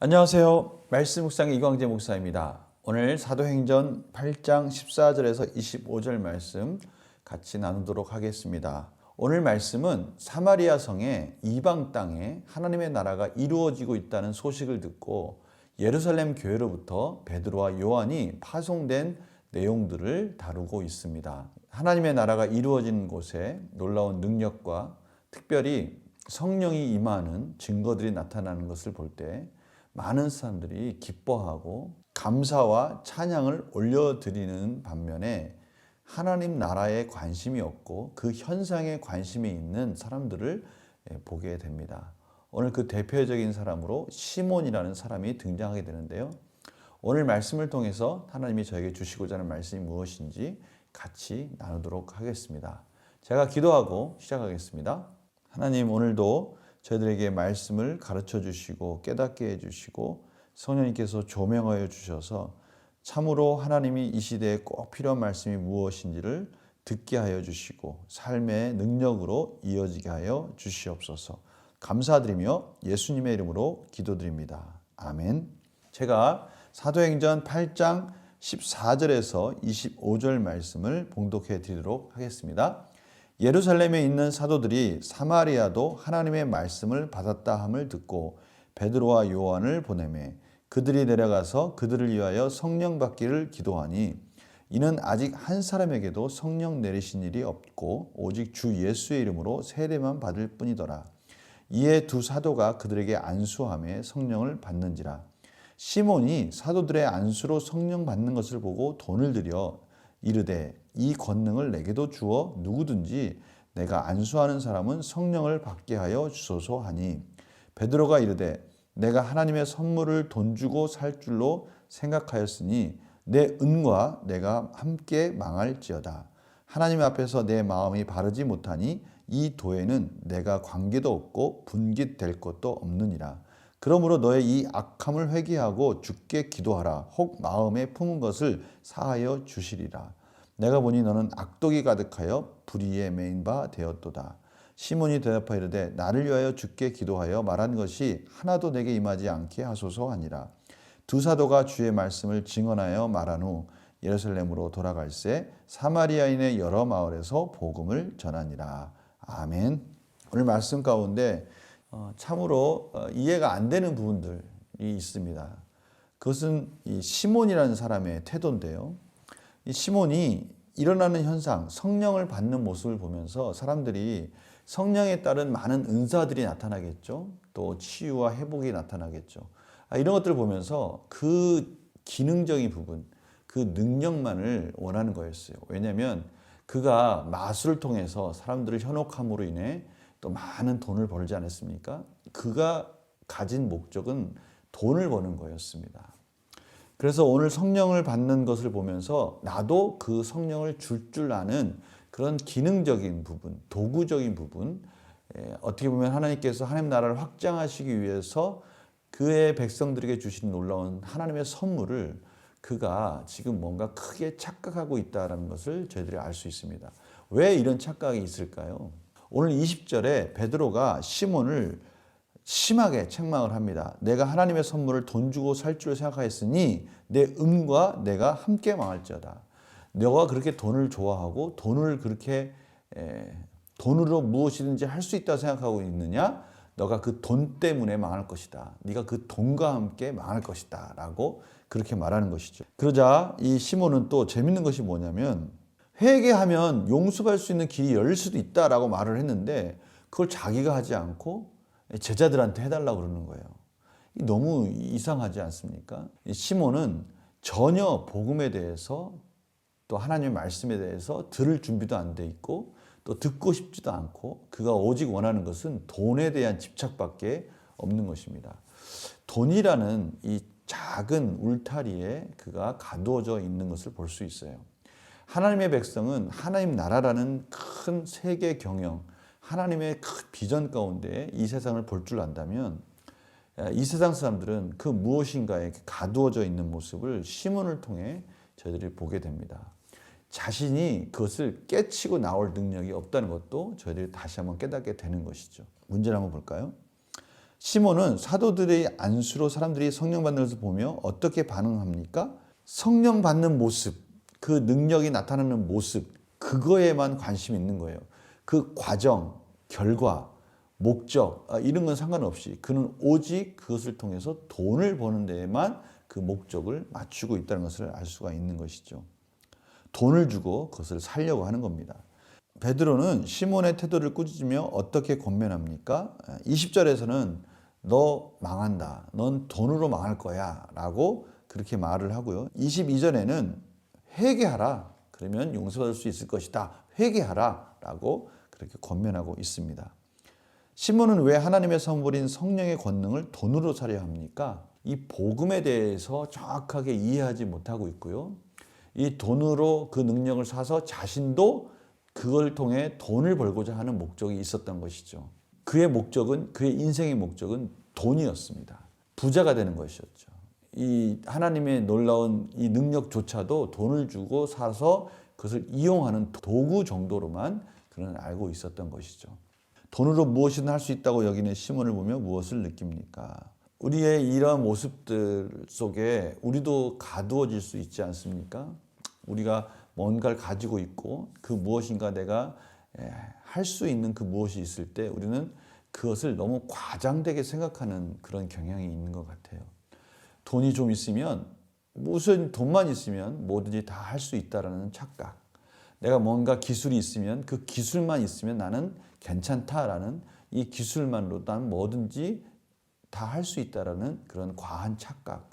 안녕하세요. 말씀 묵상의 이광재 목사입니다. 오늘 사도행전 8장 14절에서 25절 말씀 같이 나누도록 하겠습니다. 오늘 말씀은 사마리아 성의 이방 땅에 하나님의 나라가 이루어지고 있다는 소식을 듣고 예루살렘 교회로부터 베드로와 요한이 파송된 내용들을 다루고 있습니다. 하나님의 나라가 이루어진 곳에 놀라운 능력과 특별히 성령이 임하는 증거들이 나타나는 것을 볼 때 많은 사람들이 기뻐하고 감사와 찬양을 올려드리는 반면에 하나님 나라에 관심이 없고 그 현상에 관심이 있는 사람들을 보게 됩니다. 오늘 그 대표적인 사람으로 시몬이라는 사람이 등장하게 되는데요. 오늘 말씀을 통해서 하나님이 저에게 주시고자 하는 말씀이 무엇인지 같이 나누도록 하겠습니다. 제가 기도하고 시작하겠습니다. 하나님, 오늘도 저희들에게 말씀을 가르쳐 주시고 깨닫게 해주시고 성령님께서 조명하여 주셔서 참으로 하나님이 이 시대에 꼭 필요한 말씀이 무엇인지를 듣게 하여 주시고 삶의 능력으로 이어지게 하여 주시옵소서. 감사드리며 예수님의 이름으로 기도드립니다. 아멘. 제가 사도행전 8장 14절에서 25절 말씀을 봉독해 드리도록 하겠습니다. 예루살렘에 있는 사도들이 사마리아도 하나님의 말씀을 받았다 함을 듣고 베드로와 요한을 보내매 그들이 내려가서 그들을 위하여 성령 받기를 기도하니 이는 아직 한 사람에게도 성령 내리신 일이 없고 오직 주 예수의 이름으로 세례만 받을 뿐이더라. 이에 두 사도가 그들에게 안수하며 성령을 받는지라. 시몬이 사도들의 안수로 성령 받는 것을 보고 돈을 들여 이르되 이 권능을 내게도 주어 누구든지 내가 안수하는 사람은 성령을 받게 하여 주소서 하니 베드로가 이르되 내가 하나님의 선물을 돈 주고 살 줄로 생각하였으니 내 은과 내가 함께 망할지어다. 하나님 앞에서 내 마음이 바르지 못하니 이 도에는 내가 관계도 없고 분깃될 것도 없느니라. 그러므로 너의 이 악함을 회개하고 주께 기도하라. 혹 마음에 품은 것을 사하여 주시리라. 내가 보니 너는 악독이 가득하여 불의에 매인 바 되었도다. 시몬이 대답하여 이르되 나를 위하여 주께 기도하여 말한 것이 하나도 내게 임하지 않게 하소서 하니라. 두 사도가 주의 말씀을 증언하여 말한 후 예루살렘으로 돌아갈새 사마리아인의 여러 마을에서 복음을 전하니라. 아멘. 오늘 말씀 가운데 참으로 이해가 안 되는 부분들이 있습니다. 그것은 이 시몬이라는 사람의 태도인데요. 이 시몬이 일어나는 현상, 성령을 받는 모습을 보면서 사람들이 성령에 따른 많은 은사들이 나타나겠죠. 또 치유와 회복이 나타나겠죠. 이런 것들을 보면서 그 기능적인 부분, 그 능력만을 원하는 거였어요. 왜냐하면 그가 마술을 통해서 사람들을 현혹함으로 인해 또 많은 돈을 벌지 않았습니까? 그가 가진 목적은 돈을 버는 거였습니다. 그래서 오늘 성령을 받는 것을 보면서 나도 그 성령을 줄 아는 그런 기능적인 부분, 도구적인 부분, 어떻게 보면 하나님께서 하나님 나라를 확장하시기 위해서 그의 백성들에게 주신 놀라운 하나님의 선물을 그가 지금 뭔가 크게 착각하고 있다는 것을 저희들이 알 수 있습니다. 왜 이런 착각이 있을까요? 오늘 20절에 베드로가 시몬을 심하게 책망을 합니다. 내가 하나님의 선물을 돈 주고 살 줄 생각하였으니 내 은과 내가 함께 망할지어다. 너가 그렇게 돈을 좋아하고 돈을 그렇게 돈으로 무엇이든지 할 수 있다 생각하고 있느냐? 너가 그 돈 때문에 망할 것이다. 네가 그 돈과 함께 망할 것이다. 라고 그렇게 말하는 것이죠. 그러자 이 시몬은 또 재밌는 것이 뭐냐면 회개하면 용서할 수 있는 길이 열릴 수도 있다라고 말을 했는데 그걸 자기가 하지 않고 제자들한테 해달라고 그러는 거예요. 너무 이상하지 않습니까? 시몬은 전혀 복음에 대해서 또 하나님의 말씀에 대해서 들을 준비도 안 돼 있고 또 듣고 싶지도 않고 그가 오직 원하는 것은 돈에 대한 집착밖에 없는 것입니다. 돈이라는 이 작은 울타리에 그가 가두어져 있는 것을 볼 수 있어요. 하나님의 백성은 하나님 나라라는 큰 세계 경영, 하나님의 큰 비전 가운데 이 세상을 볼 줄 안다면 이 세상 사람들은 그 무엇인가에 가두어져 있는 모습을 시몬을 통해 저희들이 보게 됩니다. 자신이 그것을 깨치고 나올 능력이 없다는 것도 저희들이 다시 한번 깨닫게 되는 것이죠. 문제를 한번 볼까요? 시몬은 사도들의 안수로 사람들이 성령 받는 것을 보며 어떻게 반응합니까? 성령 받는 모습, 그 능력이 나타나는 모습, 그거에만 관심이 있는 거예요. 그 과정, 결과, 목적 이런 건 상관없이 그는 오직 그것을 통해서 돈을 버는 데에만 그 목적을 맞추고 있다는 것을 알 수가 있는 것이죠. 돈을 주고 그것을 살려고 하는 겁니다. 베드로는 시몬의 태도를 꾸짖으며 어떻게 권면합니까? 20절에서는 너 망한다. 넌 돈으로 망할 거야. 라고 그렇게 말을 하고요. 22절에는 회개하라. 그러면 용서받을 수 있을 것이다. 회개하라. 라고 그렇게 권면하고 있습니다. 시몬은 왜 하나님의 선물인 성령의 권능을 돈으로 사려 합니까? 이 복음에 대해서 정확하게 이해하지 못하고 있고요. 이 돈으로 그 능력을 사서 자신도 그걸 통해 돈을 벌고자 하는 목적이 있었던 것이죠. 그의 목적은, 그의 인생의 목적은 돈이었습니다. 부자가 되는 것이었죠. 이 하나님의 놀라운 이 능력조차도 돈을 주고 사서 그것을 이용하는 도구 정도로만 그는 알고 있었던 것이죠. 돈으로 무엇이든 할 수 있다고 여기는 시몬을 보며 무엇을 느낍니까? 우리의 이러한 모습들 속에 우리도 가두어질 수 있지 않습니까? 우리가 뭔가를 가지고 있고 그 무엇인가 내가 할 수 있는 그 무엇이 있을 때 우리는 그것을 너무 과장되게 생각하는 그런 경향이 있는 것 같아요. 돈이 좀 있으면 무슨 돈만 있으면 뭐든지 다 할 수 있다라는 착각. 내가 뭔가 기술이 있으면 그 기술만 있으면 나는 괜찮다라는 이 기술만으로 난 뭐든지 다 할 수 있다라는 그런 과한 착각.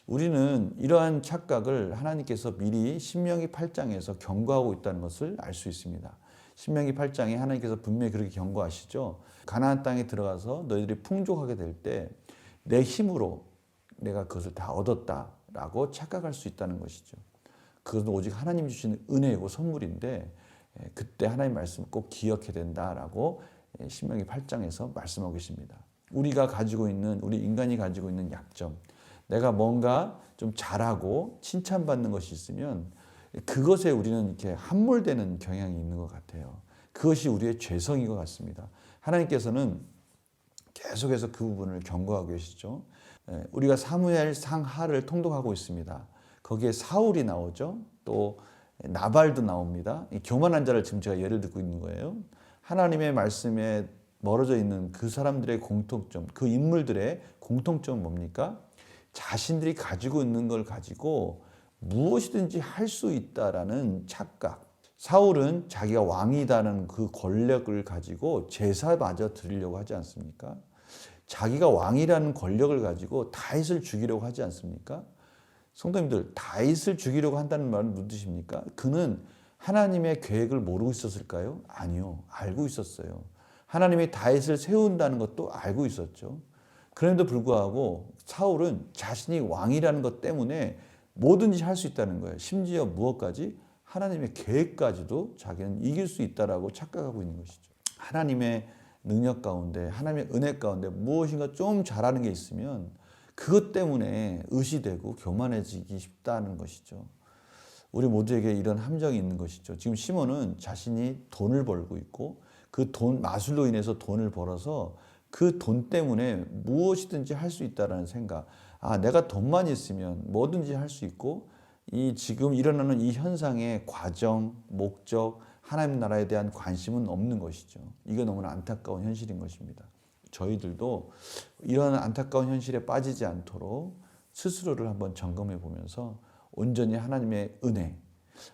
우리는 이러한 착각을 하나님께서 미리 신명기 8장에서 경고하고 있다는 것을 알 수 있습니다. 신명기 8장에 하나님께서 분명히 그렇게 경고하시죠. 가나안 땅에 들어가서 너희들이 풍족하게 될 때 내 힘으로 내가 그것을 다 얻었다라고 착각할 수 있다는 것이죠. 그것은 오직 하나님 주시는 은혜이고 선물인데 그때 하나님 말씀을 꼭 기억해야 된다라고 신명기 8장에서 말씀하고 계십니다. 우리가 가지고 있는, 우리 인간이 가지고 있는 약점, 내가 뭔가 좀 잘하고 칭찬받는 것이 있으면 그것에 우리는 이렇게 함몰되는 경향이 있는 것 같아요. 그것이 우리의 죄성인 것 같습니다. 하나님께서는 계속해서 그 부분을 경고하고 계시죠. 우리가 사무엘 상하를 통독하고 있습니다. 거기에 사울이 나오죠. 또 나발도 나옵니다. 이 교만한 자를 지금 제가 예를 들고 있는 거예요. 하나님의 말씀에 멀어져 있는 그 사람들의 공통점, 그 인물들의 공통점은 뭡니까? 자신들이 가지고 있는 걸 가지고 무엇이든지 할 수 있다라는 착각. 사울은 자기가 왕이다는 그 권력을 가지고 제사마저 드리려고 하지 않습니까? 자기가 왕이라는 권력을 가지고 다윗을 죽이려고 하지 않습니까? 성도님들, 다윗을 죽이려고 한다는 말은 무슨 뜻입니까? 그는 하나님의 계획을 모르고 있었을까요? 아니요. 알고 있었어요. 하나님이 다윗을 세운다는 것도 알고 있었죠. 그럼에도 불구하고 사울은 자신이 왕이라는 것 때문에 뭐든지 할 수 있다는 거예요. 심지어 무엇까지? 하나님의 계획까지도 자기는 이길 수 있다라고 착각하고 있는 것이죠. 하나님의 능력 가운데, 하나님의 은혜 가운데 무엇인가 좀 잘하는 게 있으면 그것 때문에 의시되고 교만해지기 쉽다는 것이죠. 우리 모두에게 이런 함정이 있는 것이죠. 지금 시몬은 자신이 돈을 벌고 있고 그 돈, 마술로 인해서 돈을 벌어서 그 돈 때문에 무엇이든지 할 수 있다는 생각. 아, 내가 돈만 있으면 뭐든지 할 수 있고 이 지금 일어나는 이 현상의 과정, 목적, 하나님 나라에 대한 관심은 없는 것이죠. 이게 너무나 안타까운 현실인 것입니다. 저희들도 이런 안타까운 현실에 빠지지 않도록 스스로를 한번 점검해 보면서 온전히 하나님의 은혜,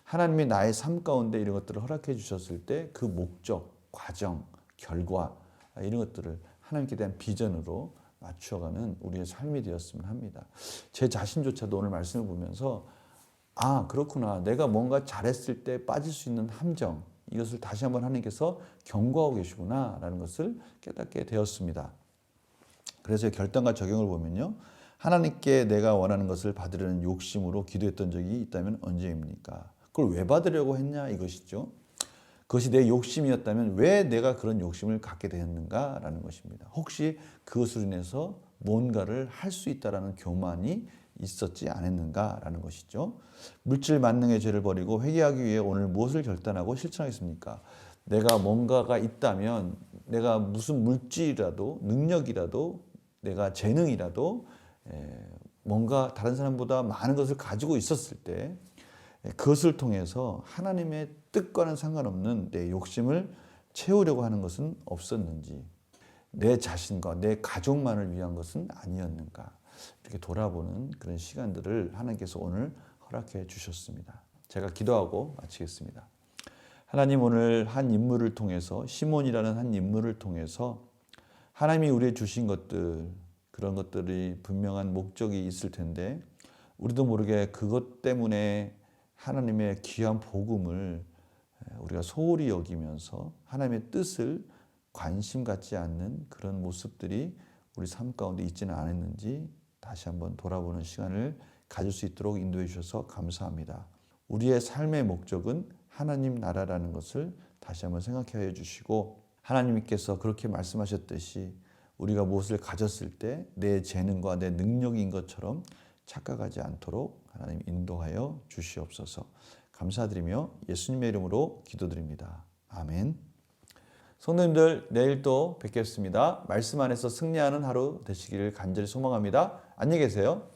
하나님이 나의 삶 가운데 이런 것들을 허락해 주셨을 때 그 목적, 과정, 결과 이런 것들을 하나님께 대한 비전으로 맞추어가는 우리의 삶이 되었으면 합니다. 제 자신조차도 오늘 말씀을 보면서 아, 그렇구나. 내가 뭔가 잘했을 때 빠질 수 있는 함정, 이것을 다시 한번 하나님께서 경고하고 계시구나 라는 것을 깨닫게 되었습니다. 그래서 결단과 적용을 보면요. 하나님께 내가 원하는 것을 받으려는 욕심으로 기도했던 적이 있다면 언제입니까? 그걸 왜 받으려고 했냐 이것이죠. 그것이 내 욕심이었다면 왜 내가 그런 욕심을 갖게 되었는가라는 것입니다. 혹시 그것으로 인해서 뭔가를 할 수 있다라는 교만이 있었지 않았는가라는 것이죠. 물질 만능의 죄를 버리고 회개하기 위해 오늘 무엇을 결단하고 실천하겠습니까? 내가 뭔가가 있다면 내가 무슨 물질이라도 능력이라도 내가 재능이라도 뭔가 다른 사람보다 많은 것을 가지고 있었을 때 그것을 통해서 하나님의 뜻과는 상관없는 내 욕심을 채우려고 하는 것은 없었는지, 내 자신과 내 가족만을 위한 것은 아니었는가, 이렇게 돌아보는 그런 시간들을 하나님께서 오늘 허락해 주셨습니다. 제가 기도하고 마치겠습니다. 하나님, 오늘 한 인물을 통해서, 시몬이라는 한 인물을 통해서 하나님이 우리에게 주신 것들, 그런 것들이 분명한 목적이 있을 텐데 우리도 모르게 그것 때문에 하나님의 귀한 복음을 우리가 소홀히 여기면서 하나님의 뜻을 관심 갖지 않는 그런 모습들이 우리 삶 가운데 있지는 않았는지 다시 한번 돌아보는 시간을 가질 수 있도록 인도해 주셔서 감사합니다. 우리의 삶의 목적은 하나님 나라라는 것을 다시 한번 생각해 주시고, 하나님께서 그렇게 말씀하셨듯이 우리가 무엇을 가졌을 때 내 재능과 내 능력인 것처럼 착각하지 않도록 하나님 인도하여 주시옵소서. 감사드리며 예수님의 이름으로 기도드립니다. 아멘. 성도님들, 내일 또 뵙겠습니다. 말씀 안에서 승리하는 하루 되시기를 간절히 소망합니다. 안녕히 계세요.